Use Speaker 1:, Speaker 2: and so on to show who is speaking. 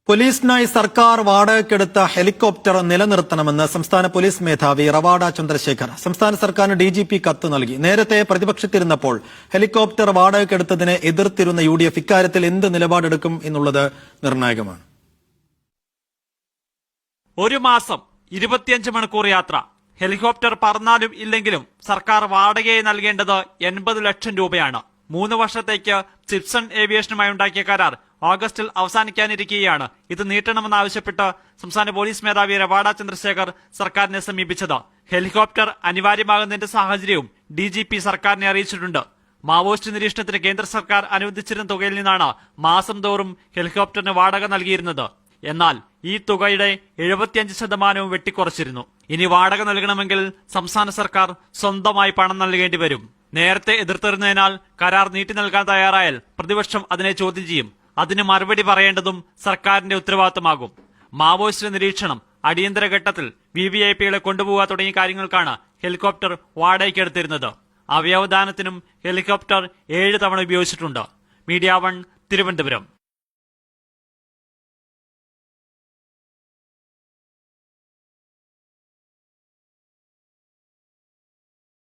Speaker 1: പോലീസിനായി സർക്കാർ വാടകയ്ക്കെടുത്ത ഹെലികോപ്റ്റർ നിലനിർത്തണമെന്ന് സംസ്ഥാന പോലീസ് മേധാവി റവാഡ ചന്ദ്രശേഖർ സംസ്ഥാന സർക്കാരിന് ഡിജിപി കത്ത് നൽകി. നേരത്തെ പ്രതിപക്ഷത്തിരുന്നപ്പോൾ ഹെലികോപ്റ്റർ വാടകയ്ക്കെടുത്തതിനെ എതിർത്തിരുന്ന യുഡിഎഫ് ഇക്കാര്യത്തിൽ എന്ത് നിലപാടെടുക്കും എന്നുള്ളത് നിർണായകമാണ്.
Speaker 2: ഒരു മാസം 25 മണിക്കൂർ യാത്ര, ഹെലികോപ്റ്റർ പറന്നാലും ഇല്ലെങ്കിലും സർക്കാർ വാടകയായി നൽകേണ്ടത് 80 ലക്ഷം രൂപയാണ്. 3 വർഷത്തേക്ക് ചിപ്സൺ ഏവിയേഷനുമായി ഉണ്ടാക്കിയ കരാർ ഓഗസ്റ്റിൽ അവസാനിക്കാനിരിക്കുകയാണ്. ഇത് നീട്ടണമെന്നാവശ്യപ്പെട്ട് സംസ്ഥാന പോലീസ് മേധാവി റവാഡ ചന്ദ്രശേഖർ സർക്കാരിനെ സമീപിച്ചത്. ഹെലികോപ്റ്റർ അനിവാര്യമാകുന്നതിന്റെ സാഹചര്യവും ഡിജിപി സർക്കാരിനെ അറിയിച്ചിട്ടുണ്ട്. മാവോയിസ്റ്റ് നിരീക്ഷണത്തിന് കേന്ദ്ര സർക്കാർ അനുവദിച്ചിരുന്ന തുകയിൽ നിന്നാണ് മാസം തോറും ഹെലികോപ്റ്ററിന് വാടക നൽകിയിരുന്നത്. എന്നാൽ ഈ തുകയുടെ 75% വെട്ടിക്കുറച്ചിരുന്നു. ഇനി വാടക നൽകണമെങ്കിൽ സംസ്ഥാന സർക്കാർ സ്വന്തമായി പണം നൽകേണ്ടി വരും. നേരത്തെ എതിർത്തിരുന്നതിനാൽ കരാർ നീട്ടി നൽകാൻ തയ്യാറായാൽ പ്രതിപക്ഷം അതിനെ ചോദ്യം ചെയ്യും. അതിന് മറുപടി പറയേണ്ടതും സർക്കാരിന്റെ ഉത്തരവാദിത്തമാകും. മാവോയിസ്റ്റ് നിരീക്ഷണം, അടിയന്തര ഘട്ടത്തിൽ വിവിഐപികളെ കൊണ്ടുപോകുക തുടങ്ങിയ കാര്യങ്ങൾക്കാണ് ഹെലികോപ്റ്റർ വാടകയ്ക്കെടുത്തിരുന്നത്. അവയവദാനത്തിനും ഹെലികോപ്റ്റർ 7 തവണ ഉപയോഗിച്ചിട്ടുണ്ട്. മീഡിയ 1 തിരുവനന്തപുരം.